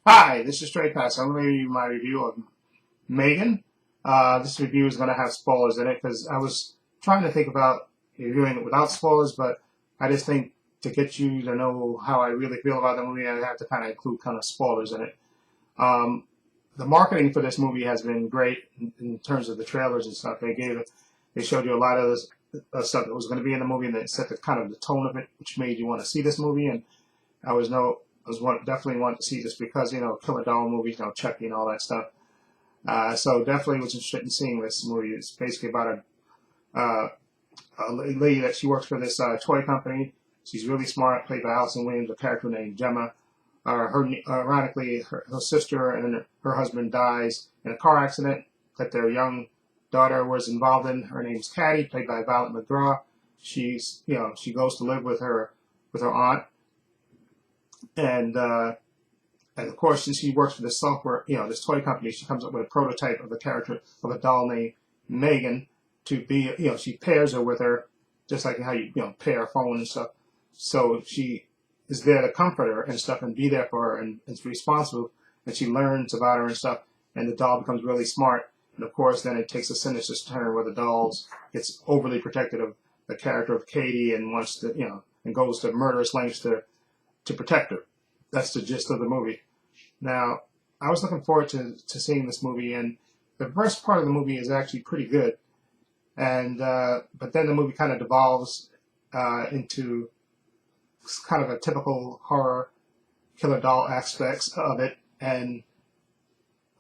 Hi, this is Straight Pass. I'm going to give you my review of Megan. This review is going to have spoilers in it because I was trying to think about reviewing it without spoilers, but I just think to get you to know how I really feel about the movie, I have to kind of include kind of spoilers in it. Um, the marketing for this movie has been great in terms of the trailers and stuff. They showed you a lot of this stuff that was going to be in the movie, and they set the kind of the tone of it, which made you want to see this movie. And I was no, I was definitely wanting to see this because killer doll movies, Chucky and all that stuff. So definitely was interested in seeing this movie. It's basically about uh, a lady that she works for this toy company. She's really smart, played by Allison Williams, a character named Gemma. Ironically, her sister and her husband dies in a car accident that their young daughter was involved in. Her name's Caddy, played by Violet McGraw. She goes to live with her aunt, and and of course, since she works for this software, this toy company, she comes up with a prototype of a character of a doll named Megan to be, she pairs her with her, just like how pair a phone and stuff. So she is there to comfort her and stuff and be there for her and is responsible. And she learns about her and stuff. And the doll becomes really smart. And of course, then it takes a sinister turn where the doll gets overly protective of the character of Katie and wants to, and goes to murderous lengths to protect her. That's the gist of the movie. Now, I was looking forward to seeing this movie, and the first part of the movie is actually pretty good, and but then the movie kind of devolves into kind of a typical horror killer doll aspects of it, and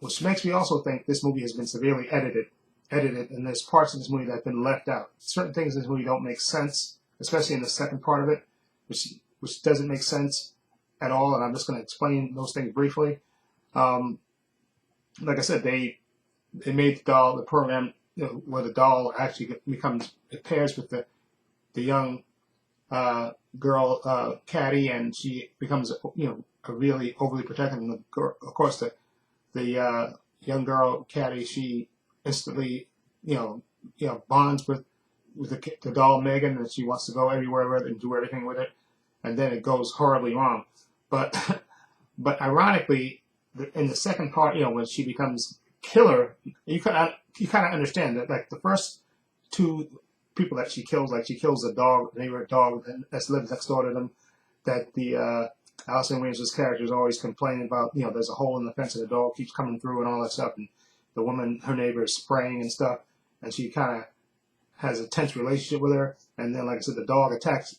which makes me also think this movie has been severely edited, and there's parts of this movie that have been left out. Certain things in this movie don't make sense, especially in the second part of it, which doesn't make sense at all, and I'm just going to explain those things briefly. Um, like I said, they made the program, where the doll actually it pairs with the young girl, Caddy, and she becomes, a really overly protective. And of course, the young girl, Caddy, she instantly, bonds with the doll Megan, and she wants to go everywhere with it and do everything with it, and then it goes horribly wrong. But but ironically, in the second part, when she becomes killer, you kind of understand that, like the first two people that she kills, like she kills a dog, a neighborhood dog that lives next door to them, that the Allison Williams' character is always complaining about. There's a hole in the fence and the dog keeps coming through and all that stuff, and the woman, her neighbor, is spraying and stuff, and she kind of has a tense relationship with her. And then, like I said, the dog attacks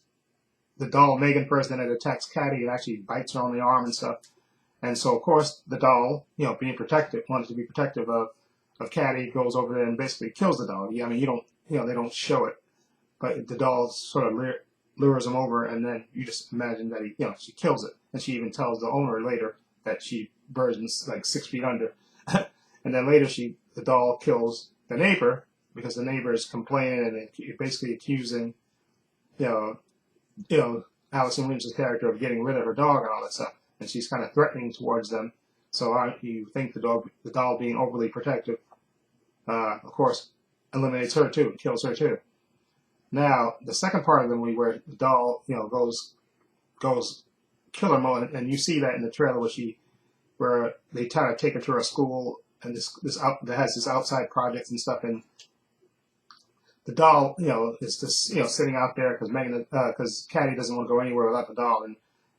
the doll Megan first, then it attacks Caddy and actually bites her on the arm and stuff. And so, of course, the doll, being protective, wanted to be protective of Caddy, goes over there and basically kills the doll. I mean, they don't show it, but the doll sort of lures him over, and then you just imagine that she kills it, and she even tells the owner later that she burns like 6 feet under, and then later the doll kills the neighbor because the neighbor is complaining and basically accusing, you know, Allison Williams' character of getting rid of her dog and all that stuff, and she's kind of threatening towards them. So you think the doll being overly protective, of course, eliminates her too, kills her too. Now, the second part of the movie where the doll, goes killer mode, and you see that in the trailer where they try to take her to a school, and that has this outside projects and stuff, and the doll, is just, sitting out there because Caddy doesn't want to go anywhere without the doll, and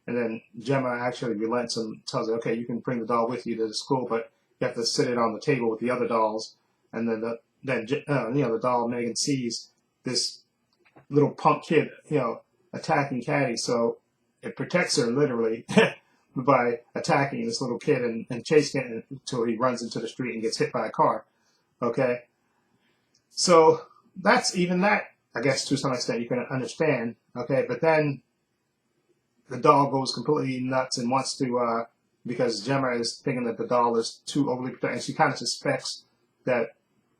then Gemma actually relents and tells her, okay, you can bring the doll with you to the school, but you have to sit it on the table with the other dolls, and then the doll Megan sees this little punk kid, attacking Caddy, so it protects her literally by attacking this little kid and chasing it until he runs into the street and gets hit by a car. Okay, so even that, I guess, to some extent you can understand. Okay, but then the doll goes completely nuts and wants to, because Gemma is thinking that the doll is too overly protected, and she kind of suspects that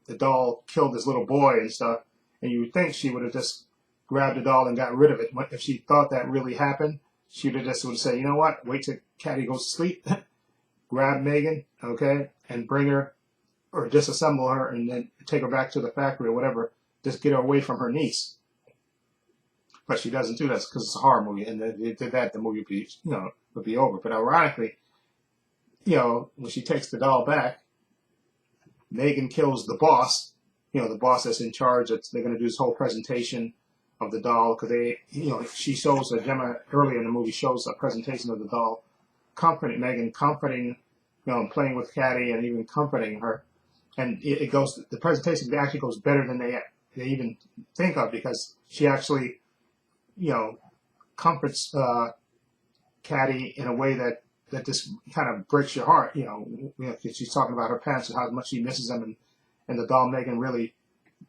the doll killed this little boy and stuff, and you would think she would have just grabbed the doll and got rid of it. If she thought that really happened, she would have said, you know what, wait till Caddy goes to sleep, grab Megan, okay, and bring her, or disassemble her, and then take her back to the factory or whatever, just get her away from her niece. But she doesn't do that because it's a horror movie, and if they did that, the movie would be, would be over. But ironically, when she takes the doll back, Megan kills the boss. The boss that's in charge. They're going to do this whole presentation of the doll because she shows Gemma earlier in the movie shows a presentation of the doll, comforting Megan, and playing with Caddy and even comforting her. And it goes. The presentation actually goes better than they even think of because she actually, comforts Caddy in a way that just kind of breaks your heart. She's talking about her parents and how much she misses them, and the doll Megan really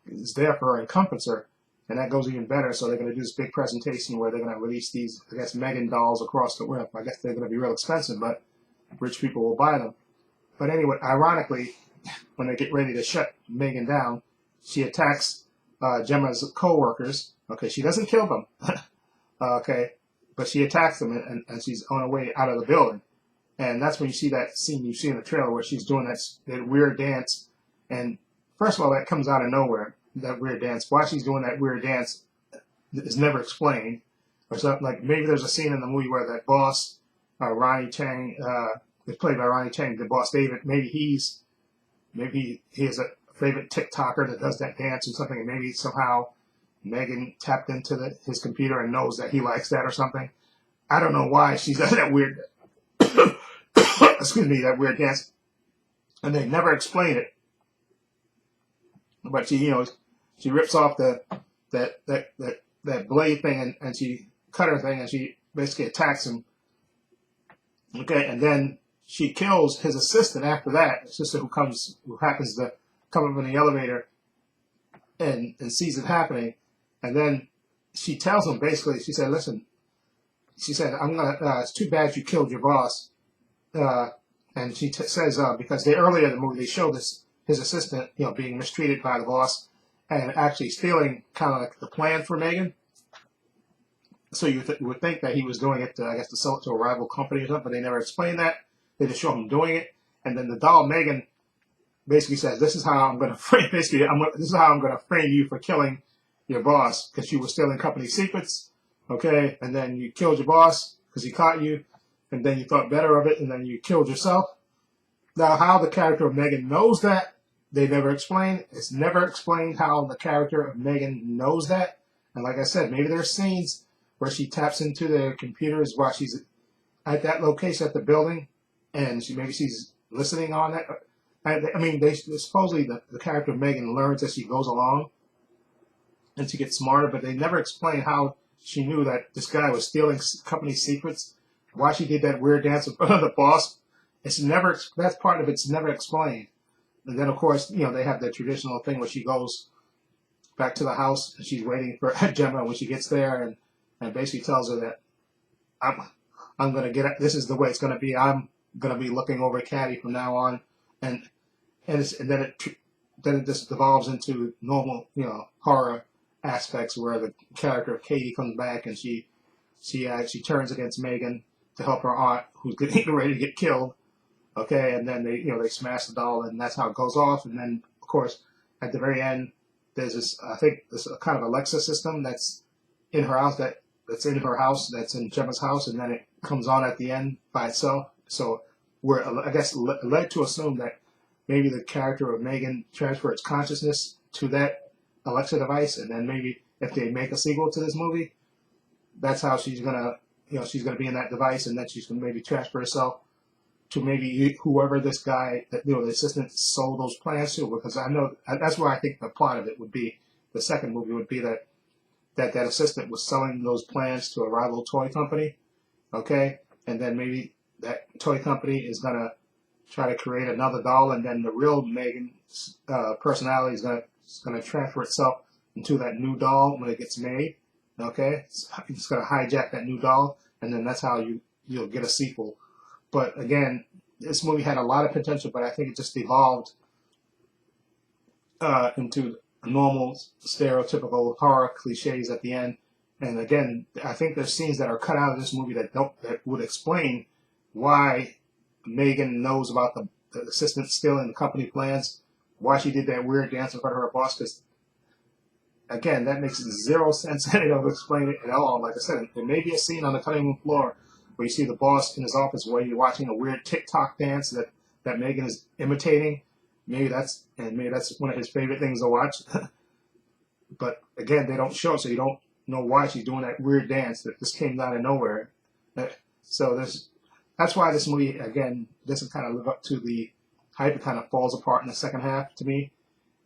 is there for her and comforts her. And that goes even better. So they're going to do this big presentation where they're going to release these, I guess, Megan dolls across the web. I guess they're going to be real expensive, but rich people will buy them. But anyway, ironically, when they get ready to shut Megan down, she attacks Gemma's co-workers. Okay, she doesn't kill them. Okay, but she attacks them, and she's on her way out of the building. And that's when you see that scene you see in the trailer where she's doing that weird dance. And first of all, that comes out of nowhere, that weird dance. Why she's doing that weird dance is never explained. Or something like maybe there's a scene in the movie where that boss, Ronnie Chang, is played by Ronnie Chang, the boss David. Maybe he is a favorite TikToker that does that dance or something, and maybe somehow Megan tapped into his computer and knows that he likes that or something. I don't know why she does that weird, excuse me, that weird dance, and they never explain it. But she rips off that blade thing and she cutter thing and she basically attacks him. Okay, and then she kills his assistant after that, the sister who happens to come up in the elevator and sees it happening. And then she tells him basically, she said, listen, she said, it's too bad you killed your boss. And she says, because earlier in the movie, they showed his assistant, being mistreated by the boss and actually stealing kind of like the plan for Megan. So you would think that he was doing it, to sell it to a rival company or something, but they never explained that. They just show him doing it. And then the doll, Megan, basically says, this is how I'm going to frame, this is how I'm going to frame you for killing your boss, because you were stealing company secrets, okay? And then you killed your boss because he caught you, and then you thought better of it, and then you killed yourself. Now, how the character of Megan knows that, they never explain. It's never explained how the character of Megan knows that. And like I said, maybe there's scenes where she taps into the computers while she's at that location at the building, and she's listening on that. I mean, supposedly the character of Megan learns as she goes along, and she gets smarter, but they never explain how she knew that this guy was stealing company secrets, why she did that weird dance in front of the boss. That's part of it's never explained. And then, of course, they have the traditional thing where she goes back to the house and she's waiting for Gemma when she gets there and basically tells her that I'm going to get it. This is the way it's going to be. I'm going to be looking over Caddy from now on. And then it just devolves into normal, horror aspects where the character of Katie comes back and she turns against Megan to help her aunt who's getting ready to get killed. Okay, and then they smash the doll, and that's how it goes off. And then, of course, at the very end, there's this kind of Alexa system that's in her house that's in Gemma's house, and then it comes on at the end by itself. So we're, I guess, led to assume that maybe the character of Megan transfers its consciousness to that Alexa device, and then maybe if they make a sequel to this movie, that's how she's gonna be in that device, and then she's gonna maybe transfer herself to maybe whoever this guy, the assistant, sold those plans to, because I know that's where I think the plot of it would be. The second movie would be that assistant was selling those plans to a rival toy company, okay, and then maybe that toy company is gonna try to create another doll, and then the real Megan's personality is gonna transfer itself into that new doll when it gets made, okay. It's gonna hijack that new doll, and then that's how you'll get a sequel. But again, this movie had a lot of potential, but I think it just evolved into normal, stereotypical horror cliches at the end. And again, I think there's scenes that are cut out of this movie that would explain why Megan knows about the assistant stealing the company plans, why she did that weird dance in front of her boss. Because again, that makes zero sense, and it don't explain it at all. Like I said, there may be a scene on the cutting room floor where you see the boss in his office where you're watching a weird TikTok dance that Megan is imitating. Maybe that's one of his favorite things to watch. But again, they don't show it, so you don't know why she's doing that weird dance that just came out of nowhere. So that's why this movie, again, doesn't kind of live up to the hype. It kind of falls apart in the second half to me.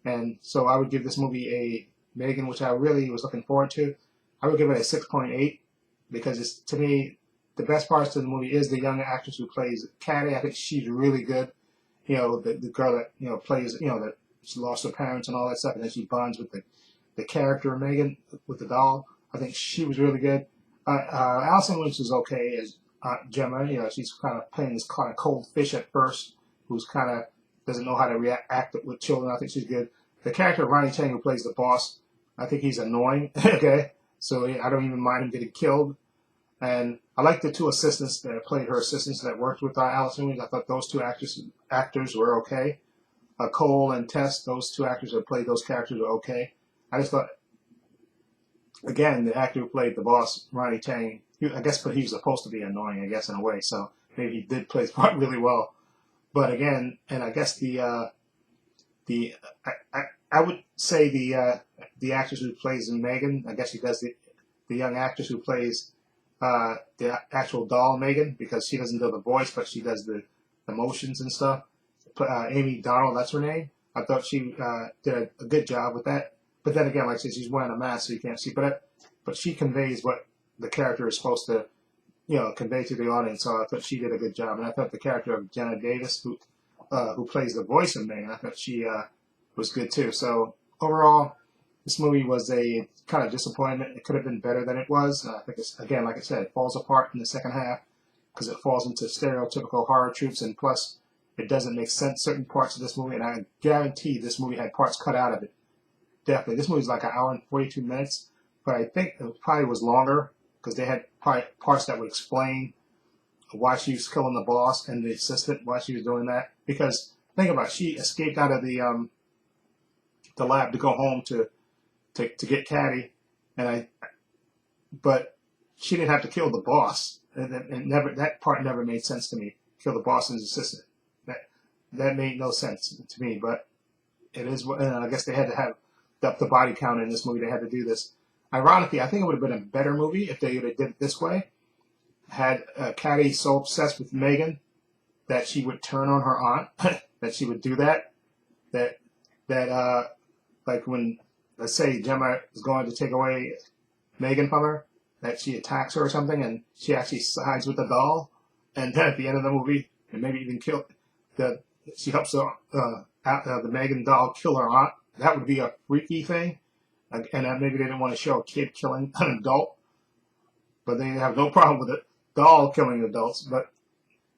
And so I would give this movie a Megan, which I really was looking forward to. I would give it a 6.8 because it's, to me, the best parts of the movie is the young actress who plays Caddy. I think she's really good. You know, the girl that, you know, plays, you know, that she lost her parents and all that stuff, and then she bonds with the character of Megan, with the doll. I think she was really good. Alison Lynch is okay as Gemma. You know, she's kind of playing this kind of cold fish at first, who's kind of doesn't know how to react with children. I think she's good. The character of Ronnie Chang, who plays the boss, I think he's annoying. Okay, so I don't even mind him getting killed. And I like the two assistants that played her assistants that worked with Alison Lynch. I thought those two actors were okay. Cole and Tess, those two actors that played those characters were okay. I just thought, again, the actor who played the boss, Ronnie Chang, I guess, but he was supposed to be annoying, I guess, in a way. So maybe he did play his part really well. But again, and I guess I would say the actress who plays Megan, I guess she does the young actress who plays the actual doll Megan, because she doesn't do the voice, but she does the motions and stuff. Amy Donald, that's her name. I thought she did a good job with that. But then again, like I said, she's wearing a mask, so you can't see. But she conveys what the character is supposed to, you know, convey to the audience. So I thought she did a good job. And I thought the character of Jenna Davis, who plays the voice of Megan, I thought she was good too. So overall, this movie was a kind of disappointment. It could have been better than it was. I think it's, again, like I said, it falls apart in the second half because it falls into stereotypical horror tropes, and plus it doesn't make sense, certain parts of this movie, and I guarantee this movie had parts cut out of it. Definitely. This movie's like an hour and 42 minutes, but I think it probably was longer because they had probably parts that would explain why she was killing the boss and the assistant, why she was doing that. Because think about it, she escaped out of the lab to go home to get Caddy, but she didn't have to kill the boss, and that part never made sense to me. Kill the boss and his assistant. That made no sense to me. But it is what, and I guess they had to have up the body count in this movie. They had to do this. Ironically, I think it would have been a better movie if they would have did it this way. Had Caddy so obsessed with Megan that she would turn on her aunt, that she would do that. Like when, let's say, Gemma is going to take away Megan from her, that she attacks her or something, and she actually sides with the doll, and then at the end of the movie, and maybe even she helps the Megan doll kill her aunt. That would be a freaky thing, and maybe they didn't want to show a kid killing an adult, but they have no problem with a doll killing adults. But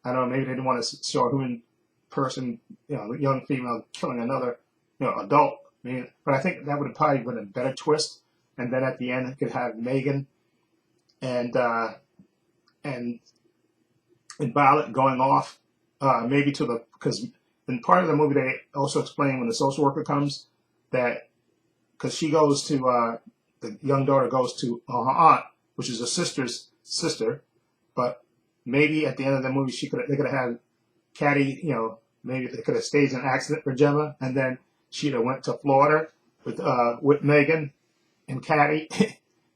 I don't know, maybe they didn't want to show a human person, you know, a young female killing another, you know, adult. I mean, but I think that would have probably been a better twist. And then at the end, it could have Megan and Violet going off, maybe because in part of the movie they also explain when the social worker comes that, because she goes to the young daughter goes to her aunt, which is her sister's sister, but maybe at the end of the movie they could have had Caddy, you know, maybe they could have staged an accident for Gemma, and then she'd have went to Florida with Megan and Caddy.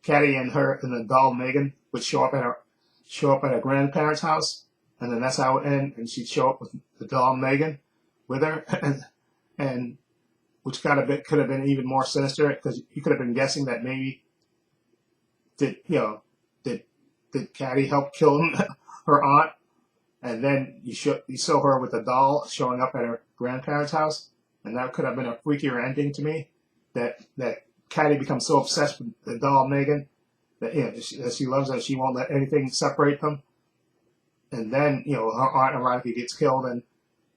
Caddy and the doll Megan would show up at her grandparents' house, and then that's how it would end. And she'd show up with the doll Megan with her, and which could have been even more sinister, because you could have been guessing that maybe did Caddy help kill her aunt, and then you saw her with the doll showing up at her grandparents' house, and that could have been a freakier ending to me. That Caddy becomes so obsessed with the doll Megan that, you know, that she loves her, she won't let anything separate them. And then, you know, her aunt ironically gets killed and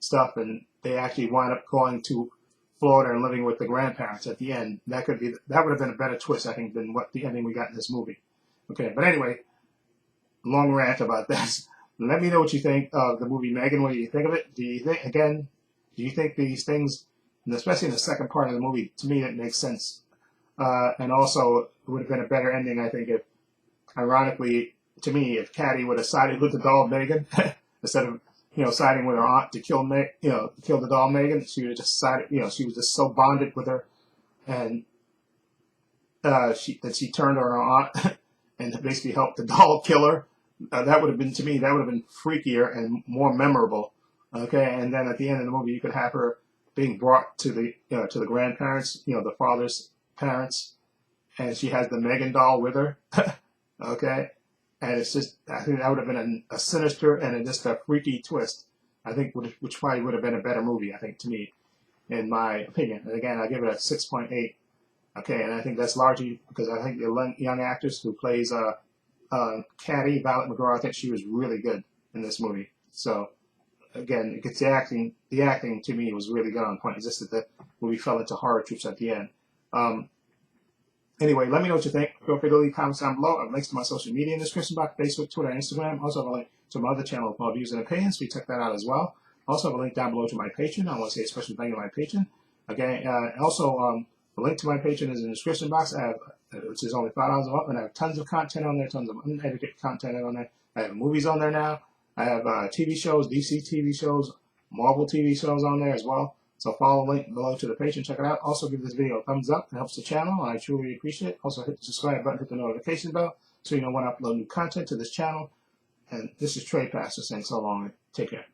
stuff, and they actually wind up going to Florida and living with the grandparents at the end. That would have been a better twist, I think, than what the ending we got in this movie. Okay, but anyway, long rant about this. Let me know what you think of the movie Megan. What do you think of it? Do you think these things, and especially in the second part of the movie, to me it makes sense. And also, it would have been a better ending, I think, if, ironically, to me, if Caddy would have sided with the doll Megan instead of siding with her aunt to kill kill the doll Megan, she would have just sided. She was just so bonded with her, and she turned on her aunt and basically helped the doll kill her. That would have been, to me, that would have been freakier and more memorable. Okay, and then at the end of the movie, you could have her being brought to the grandparents, the father's parents, and she has the Megan doll with her. Okay, and it's just, I think that would have been a sinister and just a freaky twist. I think which probably would have been a better movie. I think, to me, in my opinion. And again, I give it a 6.8. Okay, and I think that's largely because I think the young actress who plays Caddy, Violet McGraw, I think she was really good in this movie. So again, it gets the acting. The acting, to me, was really good on point. It's just that the movie fell into horror tropes at the end. Anyway, let me know what you think. Feel free to leave comments down below. I have links to my social media in the description box: Facebook, Twitter, and Instagram. Also, I have a link to my other channel called Views and Opinions, so you check that out as well. Also, I have a link down below to my Patreon. I want to say a special thank you to my Patreon. Okay, also, the link to my Patreon is in the description box. I have, which is only $5 a month, and I have tons of content on there, tons of unedited content on there. I have movies on there now. I have TV shows, DC TV shows, Marvel TV shows on there as well. So follow the link below to the page and check it out. Also, give this video a thumbs up. It helps the channel, and I truly appreciate it. Also, hit the subscribe button, hit the notification bell, so you know when I upload new content to this channel. And this is Trey Pastor saying so long. Take care.